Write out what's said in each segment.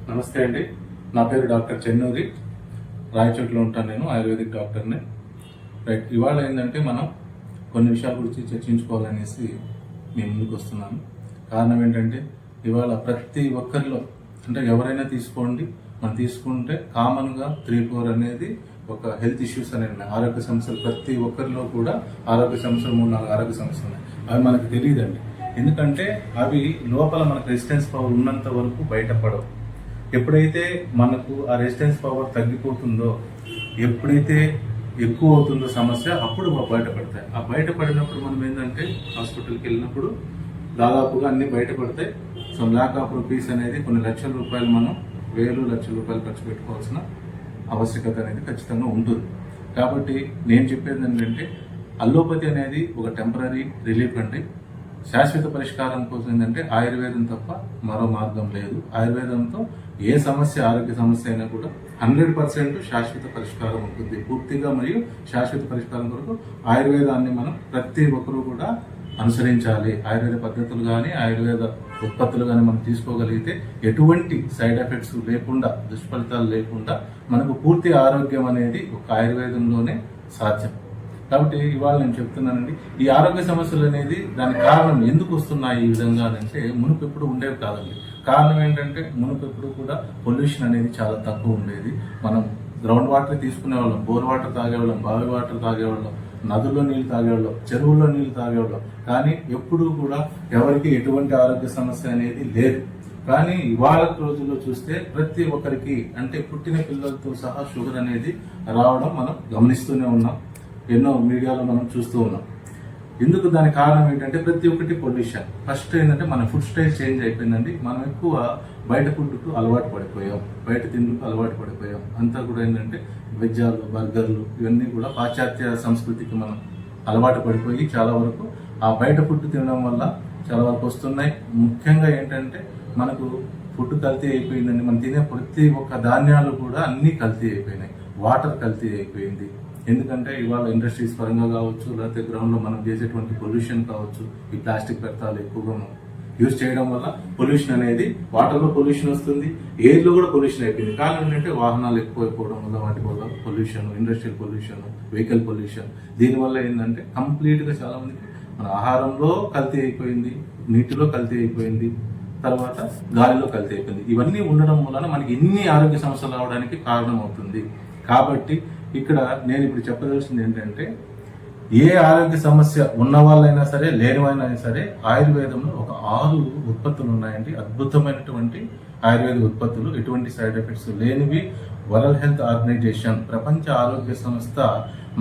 నమస్తే అండి. నా పేరు డాక్టర్ చెన్నూరి. రాయచోట్లో ఉంటాను. నేను ఆయుర్వేదిక్ డాక్టర్ని. రైట్, ఇవాళ ఏంటంటే మనం కొన్ని విషయాల గురించి చర్చించుకోవాలనేసి నేను ముందుకు వస్తున్నాను. కారణం ఏంటంటే ఇవాళ ప్రతి ఒక్కరిలో అంటే ఎవరైనా తీసుకోండి, మనం తీసుకుంటే కామన్గా 3-4 అనేది ఒక హెల్త్ ఇష్యూస్ అనేవి ఉన్నాయి. ఆరోగ్య సమస్యలు ప్రతి ఒక్కరిలో కూడా ఆరోగ్య సమస్యలు 3-4 ఆరోగ్య సమస్యలు ఉన్నాయి. అవి మనకు తెలియదండి. ఎందుకంటే అవి లోపల మనకు రెసిస్టెన్స్ పవర్ ఉన్నంత వరకు బయటపడవు. ఎప్పుడైతే మనకు ఆ రెసిస్టెన్స్ పవర్ తగ్గిపోతుందో, ఎప్పుడైతే ఎక్కువ అవుతుందో సమస్య, అప్పుడు బయటపడతాయి. ఆ బయటపడినప్పుడు మనం ఏంటంటే హాస్పిటల్కి వెళ్ళినప్పుడు దాదాపుగా అన్ని బయటపడతాయి. సో ల్యాక్ ఆఫ్ రూపీస్ అనేది కొన్ని లక్షల రూపాయలు, మనం లక్షల రూపాయలు ఖర్చు పెట్టుకోవాల్సిన ఆవశ్యకత అనేది ఖచ్చితంగా ఉంటుంది. కాబట్టి నేను చెప్పేది ఏంటంటే అల్లోపతి అనేది ఒక టెంపరీ రిలీఫ్ అండి. శాశ్వత పరిష్కారం కోసం ఏంటంటే ఆయుర్వేదం తప్ప మరో మార్గం లేదు. ఆయుర్వేదంతో ఏ సమస్య, ఆరోగ్య సమస్య అయినా కూడా 100% శాశ్వత పరిష్కారం ఉంటుంది పూర్తిగా. మరియు శాశ్వత పరిష్కారం కొరకు ఆయుర్వేదాన్ని మనం ప్రతి ఒక్కరూ కూడా అనుసరించాలి. ఆయుర్వేద పద్ధతులు కానీ ఆయుర్వేద ఉత్పత్తులు కానీ మనం తీసుకోగలిగితే ఎటువంటి సైడ్ ఎఫెక్ట్స్ లేకుండా, దుష్ఫలితాలు లేకుండా మనకు పూర్తి ఆరోగ్యం అనేది ఒక ఆయుర్వేదంలోనే సాధ్యం. కాబట్టి ఇవాళ నేను చెప్తున్నానండి, ఈ ఆరోగ్య సమస్యలు అనేది దానికి కారణం ఎందుకు వస్తున్నాయి ఈ విధంగా అంటే మునుపు ఎప్పుడు ఉండేవి కాదండి. కారణం ఏంటంటే మునుపు ఎప్పుడు కూడా పొల్యూషన్ అనేది చాలా తక్కువ ఉండేది. మనం గ్రౌండ్ వాటర్ తీసుకునే వాళ్ళం, బోర్ వాటర్ తాగేవాళ్ళం, బావి వాటర్ తాగేవాళ్ళం, నదుల్లో నీళ్లు తాగేవాళ్ళం, చెరువుల్లో నీళ్లు తాగేవాళ్ళం. కానీ ఎప్పుడూ కూడా ఎవరికి ఎటువంటి ఆరోగ్య సమస్య అనేది లేదు. కానీ ఇవాళ రోజుల్లో చూస్తే ప్రతి ఒక్కరికి, అంటే పుట్టిన పిల్లలతో సహా షుగర్ అనేది రావడం మనం గమనిస్తూనే ఉన్నాం. ఎన్నో మీడియాలో మనం చూస్తూ ఉన్నాం. ఎందుకు? దానికి కారణం ఏంటంటే ప్రతి ఒక్కటి పొల్యూషన్. ఫస్ట్ ఏంటంటే మన ఫుడ్ స్టైల్ చేంజ్ అయిపోయిందండి. మనం ఎక్కువ బయట ఫుడ్కు అలవాటు పడిపోయాం, బయట తిండికి అలవాటు పడిపోయాం. అంతా కూడా ఏంటంటే వెజ్జాలు, బర్గర్లు, ఇవన్నీ కూడా పాశ్చాత్య సంస్కృతికి మనం అలవాటు పడిపోయి చాలా వరకు ఆ బయట ఫుడ్ తినడం వల్ల చాలా వరకు వస్తున్నాయి. ముఖ్యంగా ఏంటంటే మనకు ఫుడ్ కల్తీ అయిపోయిందండి. మనం తినే ప్రతి ఒక్క ధాన్యాలు కూడా అన్నీ కల్తీ అయిపోయినాయి. వాటర్ కల్తీ అయిపోయింది. ఎందుకంటే ఇవాళ ఇండస్ట్రీస్ పరంగా కావచ్చు, లేకపోతే గ్రౌండ్లో మనం చేసేటువంటి పొల్యూషన్ కావచ్చు, ఈ ప్లాస్టిక్ వ్యర్థాలు ఎక్కువగా యూజ్ చేయడం వల్ల పొల్యూషన్ అనేది, వాటర్లో పొల్యూషన్ వస్తుంది, ఎయిర్లో కూడా పొల్యూషన్ అయిపోయింది. కారణం ఏంటంటే వాహనాలు ఎక్కువైపోవడం వల్ల, వాటి వల్ల pollution, industrial pollution, vehicle pollution. దీనివల్ల ఏంటంటే కంప్లీట్గా చాలా మందికి మన ఆహారంలో కల్తీ అయిపోయింది, నీటిలో కల్తీ అయిపోయింది, తర్వాత గాలిలో కల్తీ అయిపోయింది. ఇవన్నీ ఉండడం వలన మనకి ఎన్ని ఆరోగ్య సమస్యలు రావడానికి కారణం అవుతుంది. కాబట్టి ఇక్కడ నేను ఇప్పుడు చెప్పదలసింది ఏంటంటే ఏ ఆరోగ్య సమస్య ఉన్న వాళ్ళైనా సరే, లేని వాళ్ళైనా సరే, ఆయుర్వేదంలో ఒక 6 ఉత్పత్తులు ఉన్నాయండి. అద్భుతమైనటువంటి ఆయుర్వేద ఉత్పత్తులు, ఎటువంటి సైడ్ ఎఫెక్ట్స్ లేనివి. వరల్డ్ హెల్త్ ఆర్గనైజేషన్, ప్రపంచ ఆరోగ్య సంస్థ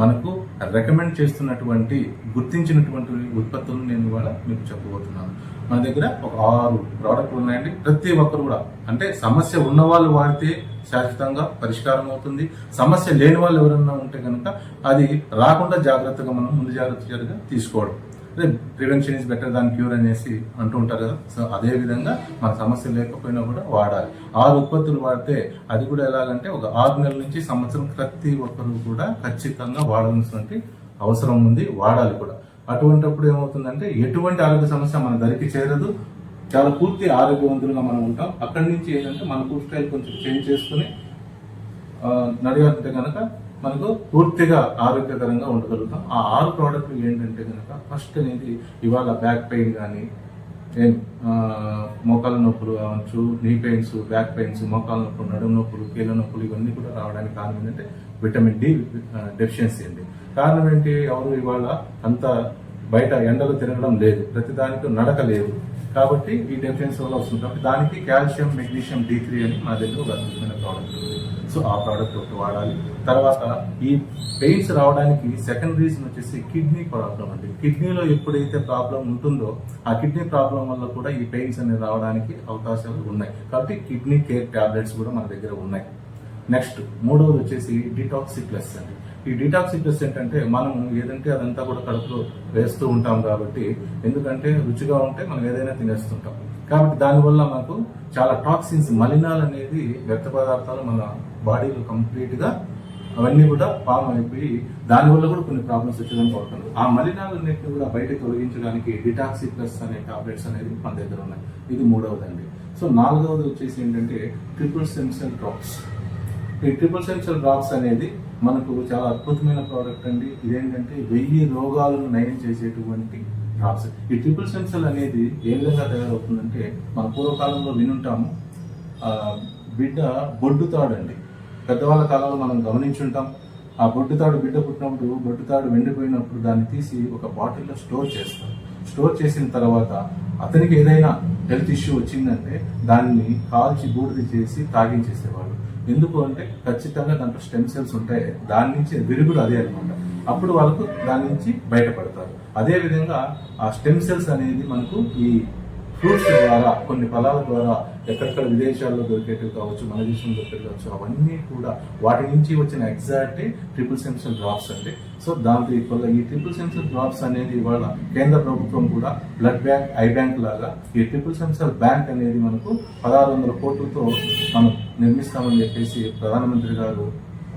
మనకు రికమెండ్ చేస్తున్నటువంటి, గుర్తించినటువంటి ఉత్పత్తులు నేను ఇవాళ మీకు చెప్పబోతున్నాను. మన దగ్గర ఒక 6 ప్రోడక్ట్లు ఉన్నాయండి. ప్రతి ఒక్కరు కూడా, అంటే సమస్య ఉన్న వాళ్ళు వాడితే శాశ్వతంగా పరిష్కారం అవుతుంది. సమస్య లేని వాళ్ళు ఎవరన్నా ఉంటే కనుక అది రాకుండా జాగ్రత్తగా మనం ముందు జాగ్రత్తగా తీసుకోవడం. అదే prevention is better than cure అనేసి అంటూ ఉంటారు కదా. సో అదే విధంగా మన సమస్య లేకపోయినా కూడా వాడాలి. 6 ఉత్పత్తులు వాడితే అది కూడా ఎలాగంటే ఒక 6 నెలల నుంచి సంవత్సరం ప్రతి ఒక్కరు కూడా ఖచ్చితంగా వాడాల్సినటువంటి అవసరం ఉంది, వాడాలి కూడా. అటువంటిప్పుడు ఏమవుతుందంటే ఎటువంటి ఆరోగ్య సమస్య మన దరికి చేరదు, చాలా పూర్తి ఆరోగ్యవంతులుగా మనం ఉంటాం. అక్కడి నుంచి ఏంటంటే మన ఫుడ్ స్టైల్ కొంచెం చేంజ్ చేసుకుని నడవాలంటే కనుక మనకు పూర్తిగా ఆరోగ్యకరంగా ఉండగలుగుతాం. ఆ 6 ప్రోడక్ట్లు ఏంటంటే కనుక ఫస్ట్ అనేది ఇవాళ బ్యాక్ పెయిన్ కానీ, మోకాళ్ళ నొప్పులు కావచ్చు, నీ పెయిన్స్, బ్యాక్ పెయిన్స్, మోకాళ్ళ నొప్పులు, నడుము నొప్పులు, కీళ్ళ నొప్పులు, ఇవన్నీ కూడా రావడానికి కారణం ఏంటంటే విటమిన్ డి డెఫిషియన్సీ అండి. కారణం ఏంటి? ఎవరు ఇవాళ అంత బయట ఎండలు తిరగడం లేదు, ప్రతిదానికి నడక లేదు. కాబట్టి ఈ డెఫిషియన్సీ వల్ల వస్తుంది. కాబట్టి దానికి కాల్షియం, మెగ్నీషియం D3 అని మా దగ్గర ఒక అద్భుతమైన ప్రోడక్ట్ ఉంది. సో ఆ ప్రోడక్ట్ ఒకటి వాడాలి. తర్వాత ఈ పెయిన్స్ రావడానికి సెకండ్ రీజన్ వచ్చేసి కిడ్నీ ప్రాబ్లం అండి. కిడ్నీలో ఎప్పుడైతే ప్రాబ్లం ఉంటుందో ఆ కిడ్నీ ప్రాబ్లం వల్ల కూడా ఈ పెయిన్స్ అనేవి రావడానికి అవకాశాలు ఉన్నాయి. కాబట్టి కిడ్నీ కేర్ టాబ్లెట్స్ కూడా మన దగ్గర ఉన్నాయి. నెక్స్ట్ మూడవది వచ్చేసి డిటాక్సిప్లస్ అండి. ఈ డిటాక్సిప్లస్ ఏంటంటే మనం ఏదంటే అదంతా కూడా కడుపులో వేస్తూ ఉంటాం. కాబట్టి ఎందుకంటే రుచిగా ఉంటే మనం ఏదైనా తినేస్తుంటాం. కాబట్టి దానివల్ల మనకు చాలా టాక్సిన్స్, మలినాలు అనేది, వ్యర్థ పదార్థాలు మన బాడీలో కంప్లీట్గా అవన్నీ కూడా ఫామ్ అయిపోయి దానివల్ల కూడా కొన్ని ప్రాబ్లమ్స్ వచ్చేదని కోరుతున్నాం. ఆ మలినాలన్నింటినీ కూడా బయటకు తొలగించడానికి డిటాక్సిప్లస్ అనే టాబ్లెట్స్ అనేది మన దగ్గర ఉన్నాయి. ఇది మూడవదండి. సో నాలుగవది వచ్చేసి ఏంటంటే ట్రిపుల్ స్టెమ్ సెల్ డ్రాప్స్. ఈ ట్రిపుల్ స్టెమ్ సెల్ డ్రాప్స్ అనేది మనకు చాలా అద్భుతమైన ప్రోడక్ట్ అండి. ఇదేంటంటే 1000 రోగాలను నయం చేసేటువంటి డ్రాప్స్. ఈ ట్రిపుల్ స్టెమ్ సెల్ అనేది ఏ విధంగా తయారవుతుందంటే, మన పూర్వకాలంలో వినుంటాము, బిడ్డ బొడ్డుతాడండి. పెద్దవాళ్ళ కాలంలో మనం గమనించుంటాం. ఆ బొడ్డుతాడు బిడ్డ పుట్టినప్పుడు బొడ్డుతాడు వెండిపోయినప్పుడు దాన్ని తీసి ఒక బాటిల్లో స్టోర్ చేస్తారు. స్టోర్ చేసిన తర్వాత అతనికి ఏదైనా హెల్త్ ఇష్యూ వచ్చిందంటే దాన్ని కాల్చి బూడిద చేసి తాగించేసేవాళ్ళు. ఎందుకు అంటే ఖచ్చితంగా దాంట్లో స్టెమ్ సెల్స్ ఉంటాయి, దాని నుంచి విరుగుడు అదే అనమాట. అప్పుడు వాళ్ళకు దాని నుంచి బయటపడతారు. అదే విధంగా ఆ స్టెమ్ సెల్స్ అనేది మనకు ఈ ఫ్రూట్స్ ద్వారా, కొన్ని ఫలాల ద్వారా ఎక్కడెక్కడ విదేశాల్లో దొరికేటివి కావచ్చు, మన దేశంలో దొరికేవి కావచ్చు, అవన్నీ కూడా వాటి నుంచి వచ్చిన exact triple stem cell drops అండి. సో దాంతో ఈక్వల్గా ఈ ట్రిపుల్ స్టెమ్ సెల్ డ్రాప్స్ అనేది ఇవాళ కేంద్ర ప్రభుత్వం కూడా బ్లడ్ బ్యాంక్, ఐ బ్యాంక్ లాగా ఈ ట్రిపుల్ స్టెమ్ సెల్ బ్యాంక్ అనేది మనకు 1600 కోట్లతో మనం నిర్మిస్తామని చెప్పేసి ప్రధానమంత్రి గారు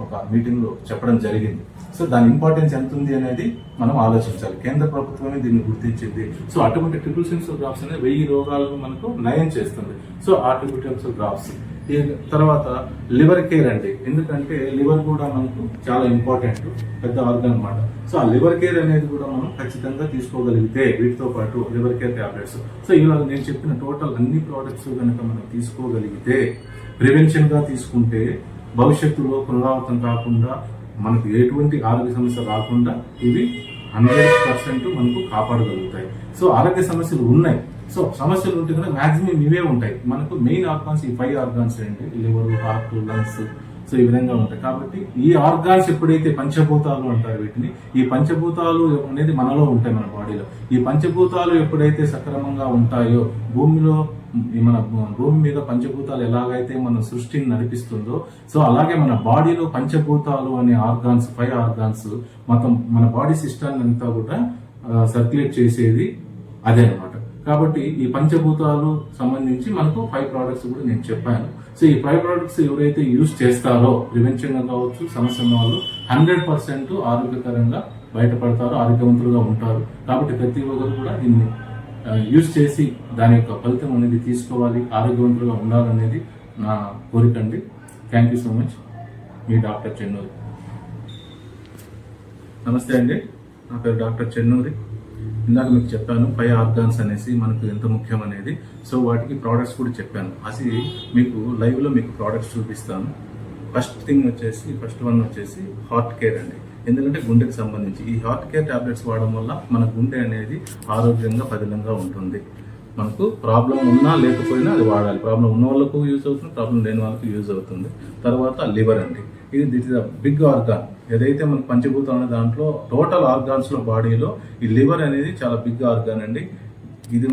ఒక మీటింగ్ లో చెప్పడం జరిగింది. సో దాని ఇంపార్టెన్స్ ఎంత ఉంది అనేది మనం ఆలోచించాలి. కేంద్ర ప్రభుత్వమే దీన్ని గుర్తించింది. సో అటువంటి ట్రిపుల్ స్టెమ్ సెల్ డ్రాప్స్ అనేది 1000 రోగాలను మనకు నయం చేస్తుంది. సో ఆ ట్రిపుల్ స్టెమ్ సెల్ డ్రాప్స్. తర్వాత లివర్ కేర్ అండి. ఎందుకంటే లివర్ కూడా మనకు చాలా ఇంపార్టెంట్, పెద్ద ఆర్గన్ అన్నమాట. సో ఆ లివర్ కేర్ అనేది కూడా మనం ఖచ్చితంగా తీసుకోగలిగితే, వీటితో పాటు లివర్ కేర్ టాబ్లెట్స్. సో ఇలా నేను చెప్పిన టోటల్ అన్ని ప్రోడక్ట్స్ కనుక మనం తీసుకోగలిగితే, ప్రివెన్షన్ గా తీసుకుంటే భవిష్యత్తులో పునరావృతం కాకుండా, మనకు ఎటువంటి ఆరోగ్య సమస్య రాకుండా ఇవి 100% మనకు కాపాడగలుగుతాయి. సో ఆరోగ్య సమస్యలు ఉన్నాయి. సో సమస్యలు ఉంటే కనుక మాక్సిమం ఇవే ఉంటాయి. మనకు మెయిన్ ఆర్గాన్స్ ఈ 5 ఆర్గాన్స్ ఏంటి, లివర్, హార్ట్, లంగ్స్. సో ఈ విధంగా ఉంటాయి. కాబట్టి ఈ ఆర్గాన్స్ ఎప్పుడైతే పంచభూతాలు అంటారు వీటిని, ఈ పంచభూతాలు అనేది మనలో ఉంటాయి, మన బాడీలో. ఈ పంచభూతాలు ఎప్పుడైతే సక్రమంగా ఉంటాయో, మన భూమి మీద పంచభూతాలు ఎలాగైతే మన సృష్టిని నడిపిస్తుందో, సో అలాగే మన బాడీలో పంచభూతాలు అనే ఆర్గాన్స్, 5 ఆర్గాన్స్ మొత్తం మన బాడీ సిస్టమ్ అంతా కూడా సర్క్యులేట్ చేసేది అదే అనమాట. కాబట్టి ఈ పంచభూతాలు సంబంధించి మనకు 5 ప్రోడక్ట్స్ కూడా నేను చెప్పాను. సో ఈ 5 ప్రోడక్ట్స్ ఎవరైతే యూజ్ చేస్తారో, ప్రివెన్షన్ గా కావచ్చు, సమస్య ఉన్న వాళ్ళు 100% ఆరోగ్యకరంగా బయటపడతారు, ఆరోగ్యవంతులుగా ఉంటారు. కాబట్టి ప్రతి ఒక్కరు కూడా దీన్ని యూజ్ చేసి దాని యొక్క ఫలితం అనేది తీసుకోవాలి, ఆరోగ్యవంతులుగా ఉండాలనేది నా కోరిక అండి. Thank you so much. Me doctor Chennuri. నమస్తే అండి, నా పేరు డాక్టర్ చెన్నూరి. ఇందాక మీకు చెప్పాను 5 ఆర్గాన్స్ అనేసి మనకు ఎంత ముఖ్యం అనేది. సో వాటికి ప్రోడక్ట్స్ కూడా చెప్పాను. అది మీకు లైవ్ లో మీకు ప్రోడక్ట్స్ చూపిస్తాను. ఫస్ట్ వన్ వచ్చేసి హార్ట్ కేర్ అండి. ఎందుకంటే గుండెకి సంబంధించి ఈ హార్ట్ కేర్ టాబ్లెట్స్ వాడడం వల్ల మన గుండె అనేది ఆరోగ్యంగా పదిలంగా ఉంటుంది. మనకు ప్రాబ్లం ఉన్నా లేకపోయినా అది వాడాలి. ప్రాబ్లం ఉన్న వాళ్ళకు యూజ్ అవుతుంది, ప్రాబ్లం లేని వాళ్ళకి యూజ్ అవుతుంది. తర్వాత లివర్ అండి. This is a big organ. ఏదైతే మనకు పంచభూతం అనే దాంట్లో టోటల్ ఆర్గాన్స్ లో బాడీలో ఈ లివర్ అనేది చాలా బిగ్ ఆర్గాన్ అండి. ఇది